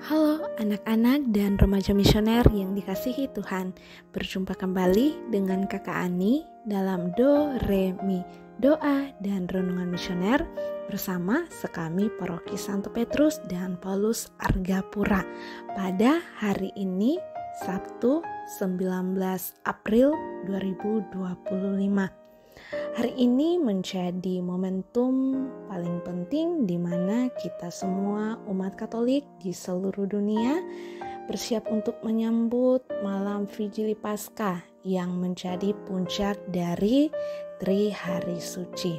Halo anak-anak dan remaja misioner yang dikasihi Tuhan. Berjumpa kembali dengan Kakak Ani dalam Do, Re, Mi, Doa dan Renungan Misioner bersama sekami Paroki Santo Petrus dan Paulus Argapura pada hari ini Sabtu 19 April 2025. Hari ini menjadi momentum paling penting di mana kita semua umat Katolik di seluruh dunia bersiap untuk menyambut malam Vigili Paskah yang menjadi puncak dari Tri Hari Suci.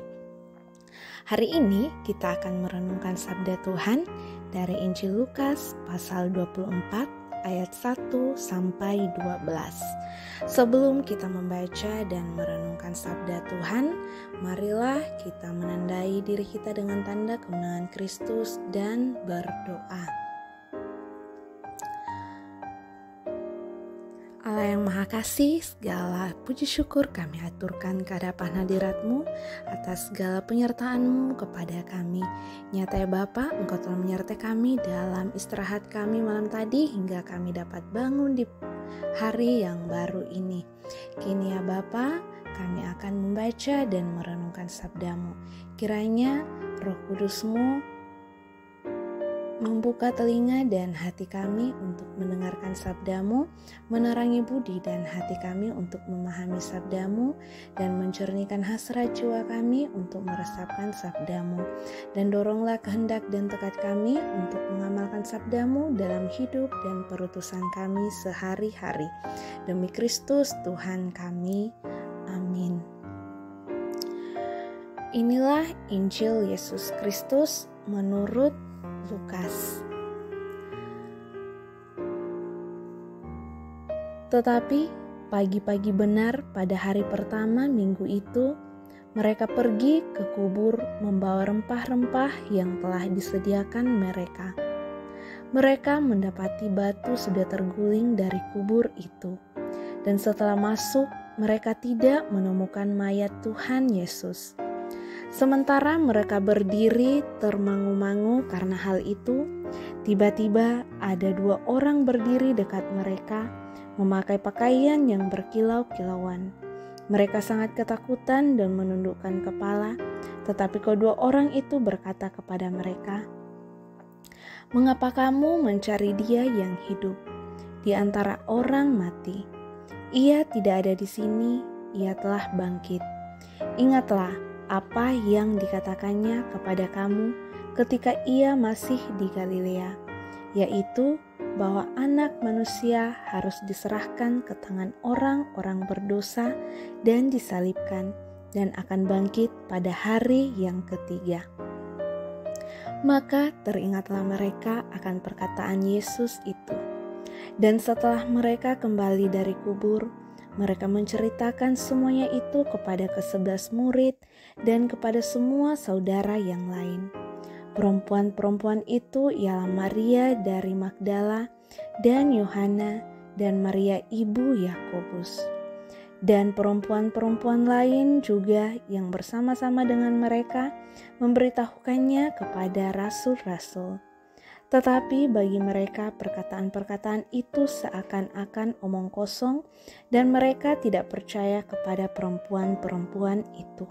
Hari ini kita akan merenungkan sabda Tuhan dari Injil Lukas pasal 24 ayat 1 sampai 12. Sebelum kita membaca dan merenungkan sabda Tuhan, marilah kita menandai diri kita dengan tanda kemenangan Kristus dan berdoa. Allah yang Maha Kasih, segala puji syukur kami aturkan kehadapan hadirat-Mu atas segala penyertaan-Mu kepada kami. Nyata ya Bapa, Engkau telah menyertai kami dalam istirahat kami malam tadi hingga kami dapat bangun di hari yang baru ini. Kini ya Bapa, kami akan membaca dan merenungkan sabda-Mu. Kiranya Roh Kudus-Mu membuka telinga dan hati kami untuk mendengarkan sabda-Mu, menerangi budi dan hati kami untuk memahami sabda-Mu, dan mencernihkan hasrat jiwa kami untuk meresapkan sabda-Mu. Dan doronglah kehendak dan tekad kami untuk mengamalkan sabda-Mu dalam hidup dan perutusan kami sehari-hari. Demi Kristus Tuhan kami. Amin. Inilah Injil Yesus Kristus menurut Lukas. Tetapi pagi-pagi benar pada hari pertama minggu itu, mereka pergi ke kubur membawa rempah-rempah yang telah disediakan mereka. Mereka mendapati batu sudah terguling dari kubur itu, dan setelah masuk, mereka tidak menemukan mayat Tuhan Yesus. Sementara mereka berdiri termangu-mangu karena hal itu, tiba-tiba ada dua orang berdiri dekat mereka, memakai pakaian yang berkilau-kilauan. Mereka sangat ketakutan dan menundukkan kepala, tetapi kedua orang itu berkata kepada mereka, "Mengapa kamu mencari Dia yang hidup di antara orang mati? Ia tidak ada di sini, Ia telah bangkit. Ingatlah apa yang dikatakannya kepada kamu ketika ia masih di Galilea, yaitu bahwa Anak Manusia harus diserahkan ke tangan orang-orang berdosa dan disalibkan, dan akan bangkit pada hari yang ketiga." Maka teringatlah mereka akan perkataan Yesus itu. Dan setelah mereka kembali dari kubur, mereka menceritakan semuanya itu kepada ke-11 murid dan kepada semua saudara yang lain. Perempuan-perempuan itu ialah Maria dari Magdala dan Yohana dan Maria ibu Yakobus. Dan perempuan-perempuan lain juga yang bersama-sama dengan mereka memberitahukannya kepada rasul-rasul. Tetapi bagi mereka perkataan-perkataan itu seakan-akan omong kosong dan mereka tidak percaya kepada perempuan-perempuan itu.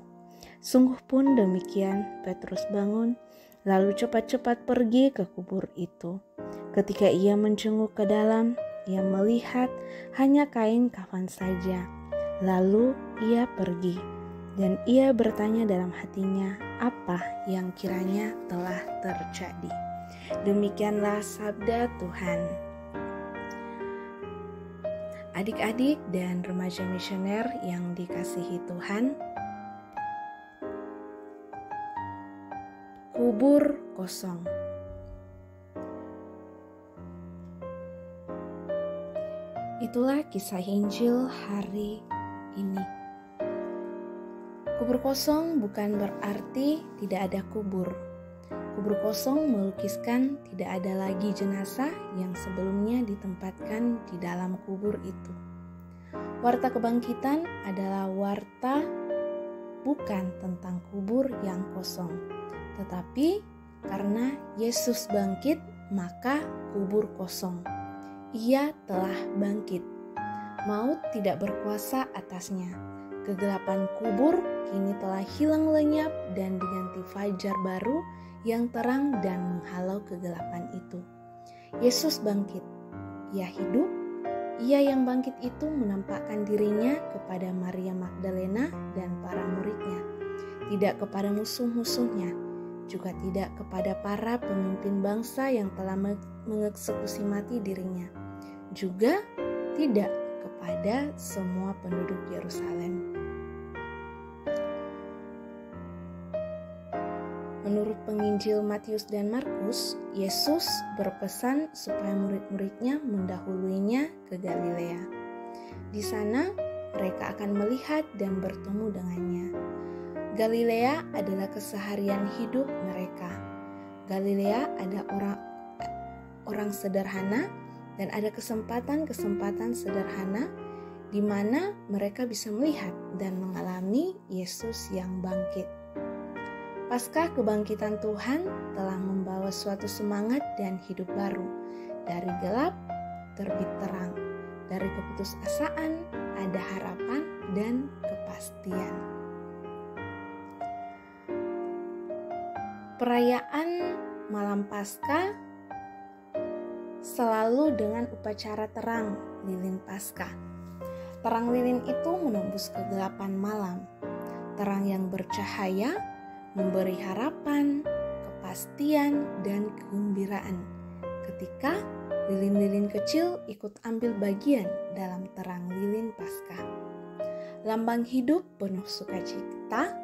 Sungguh pun demikian, Petrus bangun, lalu cepat-cepat pergi ke kubur itu. Ketika ia menjenguk ke dalam, ia melihat hanya kain kafan saja. Lalu ia pergi, dan ia bertanya dalam hatinya apa yang kiranya telah terjadi. Demikianlah sabda Tuhan. Adik-adik dan remaja misioner yang dikasihi Tuhan, kubur kosong. Itulah kisah Injil hari ini. Kubur kosong bukan berarti tidak ada kubur. Kubur kosong melukiskan tidak ada lagi jenazah yang sebelumnya ditempatkan di dalam kubur itu. Warta kebangkitan adalah warta bukan tentang kubur yang kosong, tetapi karena Yesus bangkit, maka kubur kosong. Ia telah bangkit. Maut tidak berkuasa atasnya. Kegelapan kubur kini telah hilang lenyap dan diganti fajar baru yang terang dan menghalau kegelapan itu. Yesus bangkit. Ia hidup. Ia yang bangkit itu menampakkan dirinya kepada Maria Magdalena dan para muridnya, tidak kepada musuh-musuhnya, juga tidak kepada para pemimpin bangsa yang telah mengeksekusi mati dirinya, juga tidak kepada semua penduduk Yerusalem. Menurut penginjil Matius dan Markus, Yesus berpesan supaya murid-muridnya mendahuluinya ke Galilea. Di sana mereka akan melihat dan bertemu dengannya. Galilea adalah keseharian hidup mereka. Galilea ada orang sederhana dan ada kesempatan-kesempatan sederhana di mana mereka bisa melihat dan mengalami Yesus yang bangkit. Pasca kebangkitan Tuhan telah membawa suatu semangat dan hidup baru. Dari gelap terbit terang. Dari keputusasaan ada harapan dan kepastian. Perayaan Malam Paskah selalu dengan upacara terang lilin Paskah. Terang lilin itu menembus kegelapan malam. Terang yang bercahaya memberi harapan, kepastian, dan kegembiraan ketika lilin-lilin kecil ikut ambil bagian dalam terang lilin Paskah. Lambang hidup penuh sukacita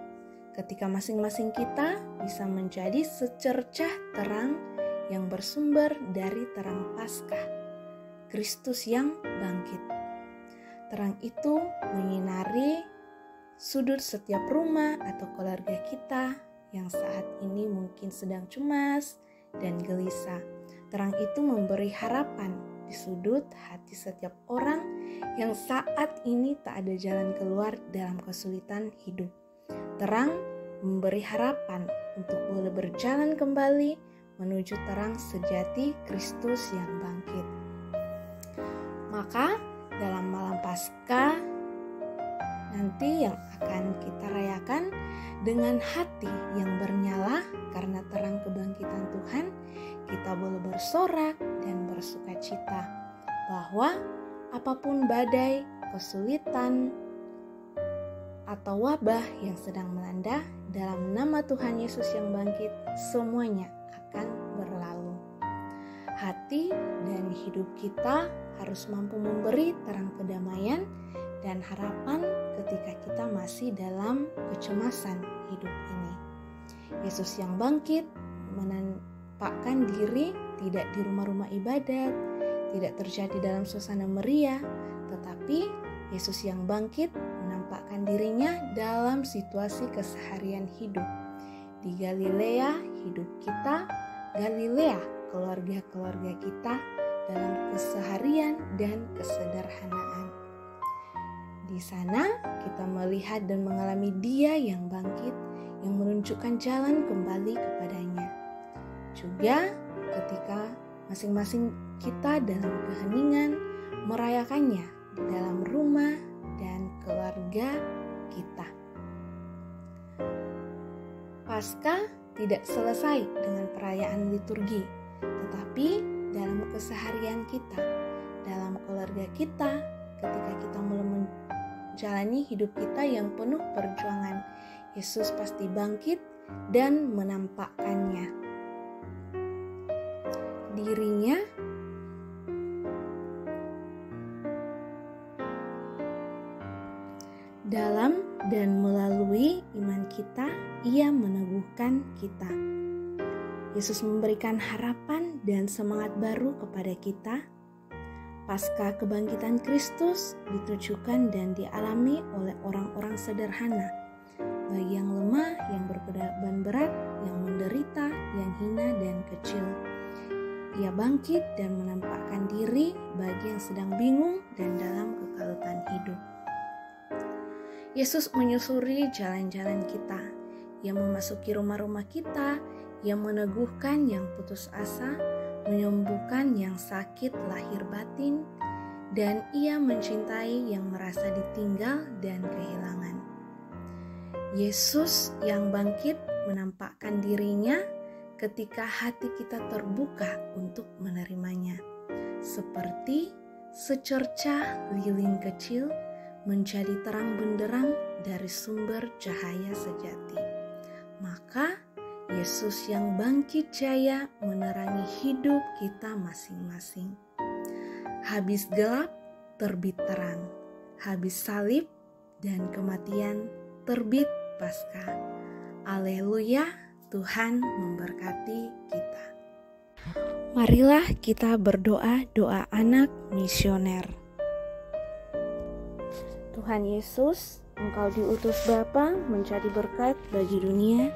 ketika masing-masing kita bisa menjadi secercah terang yang bersumber dari terang Paskah, Kristus yang bangkit. Terang itu menyinari sudut setiap rumah atau keluarga kita yang saat ini mungkin sedang cemas dan gelisah. Terang itu memberi harapan di sudut hati setiap orang yang saat ini tak ada jalan keluar dalam kesulitan hidup. Terang memberi harapan untuk boleh berjalan kembali menuju terang sejati Kristus yang bangkit. Maka dalam malam Paskah nanti yang akan kita rayakan dengan hati yang bernyala karena terang kebangkitan Tuhan, kita boleh bersorak dan bersukacita bahwa apapun badai, kesulitan, atau wabah yang sedang melanda, dalam nama Tuhan Yesus yang bangkit, semuanya akan berlalu. Hati dan hidup kita harus mampu memberi terang kedamaian dan harapan ketika kita masih dalam kecemasan hidup ini. Yesus yang bangkit menampakkan diri tidak di rumah-rumah ibadat, tidak terjadi dalam suasana meriah, tetapi Yesus yang bangkit menampakkan dirinya dalam situasi keseharian hidup. Di Galilea hidup kita, Galilea keluarga-keluarga kita dalam keseharian dan kesederhanaan. Di sana kita melihat dan mengalami Dia yang bangkit, yang menunjukkan jalan kembali kepadanya. Juga ketika masing-masing kita dalam keheningan merayakannya di dalam rumah dan keluarga kita. Paskah tidak selesai dengan perayaan liturgi, tetapi dalam keseharian kita, dalam keluarga kita, ketika kita menjalani hidup kita yang penuh perjuangan, Yesus pasti bangkit dan menampakkannya dirinya dalam dan melalui iman kita. Ia meneguhkan kita. Yesus memberikan harapan dan semangat baru kepada kita. Pasca kebangkitan Kristus ditujukan dan dialami oleh orang-orang sederhana, bagi yang lemah, yang berbeban berat, yang menderita, yang hina dan kecil. Ia bangkit dan menampakkan diri bagi yang sedang bingung dan dalam kekalutan hidup. Yesus menyusuri jalan-jalan kita. Ia memasuki rumah-rumah kita, Ia meneguhkan yang putus asa, menyembuhkan yang sakit lahir batin, dan Ia mencintai yang merasa ditinggal dan kehilangan. Yesus yang bangkit menampakkan dirinya ketika hati kita terbuka untuk menerimanya, seperti secercah lilin kecil menjadi terang benderang dari sumber cahaya sejati. Maka Yesus yang bangkit jaya menerangi hidup kita masing-masing. Habis gelap, terbit terang. Habis salib dan kematian, terbit Paskah. Haleluya, Tuhan memberkati kita. Marilah kita berdoa doa anak misioner. Tuhan Yesus, Engkau diutus Bapa menjadi berkat bagi dunia,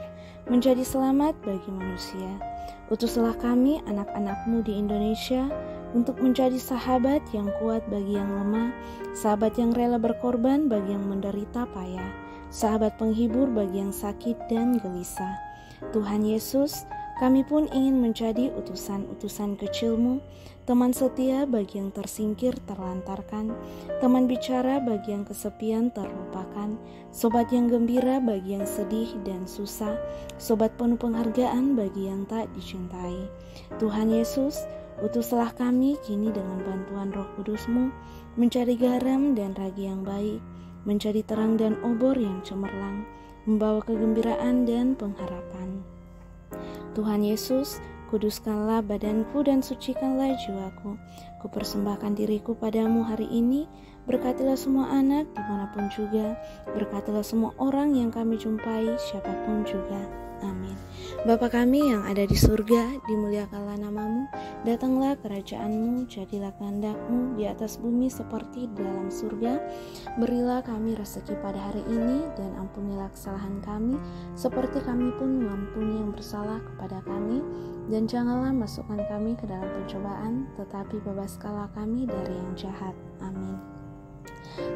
menjadi selamat bagi manusia. Utuslah kami anak-anak-Mu di Indonesia untuk menjadi sahabat yang kuat bagi yang lemah, sahabat yang rela berkorban bagi yang menderita payah, sahabat penghibur bagi yang sakit dan gelisah. Tuhan Yesus, kami pun ingin menjadi utusan-utusan kecil-Mu, teman setia bagi yang tersingkir terlantarkan, teman bicara bagi yang kesepian terlupakan, sobat yang gembira bagi yang sedih dan susah, sobat penuh penghargaan bagi yang tak dicintai. Tuhan Yesus, utuslah kami kini dengan bantuan Roh Kudus-Mu, mencari garam dan ragi yang baik, menjadi terang dan obor yang cemerlang, membawa kegembiraan dan pengharapan. Tuhan Yesus, kuduskanlah badanku dan sucikanlah jiwaku. Kupersembahkan diriku padamu hari ini. Berkatilah semua anak dimanapun juga. Berkatilah semua orang yang kami jumpai, siapapun juga. Amin. Bapa kami yang ada di surga, dimuliakanlah nama-Mu. Datanglah kerajaan-Mu, jadilah kehendak-Mu di atas bumi seperti di dalam surga. Berilah kami rezeki pada hari ini, dan ampunilah kesalahan kami, seperti kami pun mengampuni yang bersalah kepada kami. Dan janganlah masukkan kami ke dalam pencobaan, tetapi bebaskanlah kami dari yang jahat. Amin.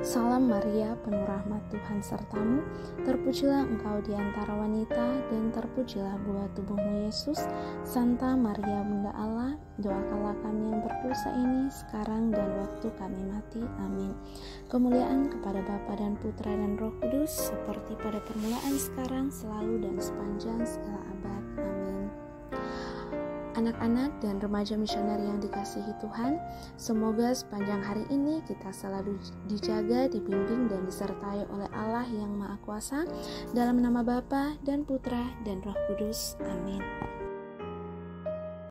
Salam Maria, penuh rahmat Tuhan sertamu, terpujilah engkau di antara wanita, dan terpujilah buah tubuhmu Yesus. Santa Maria Bunda Allah, doakanlah kami yang berdosa ini, sekarang dan waktu kami mati. Amin. Kemuliaan kepada Bapa dan Putra dan Roh Kudus, seperti pada permulaan, sekarang, selalu, dan sepanjang segala abad. Amin. Anak-anak dan remaja misioner yang dikasihi Tuhan, semoga sepanjang hari ini kita selalu dijaga, dibimbing, dan disertai oleh Allah yang Maha Kuasa, dalam nama Bapa dan Putra dan Roh Kudus. Amin.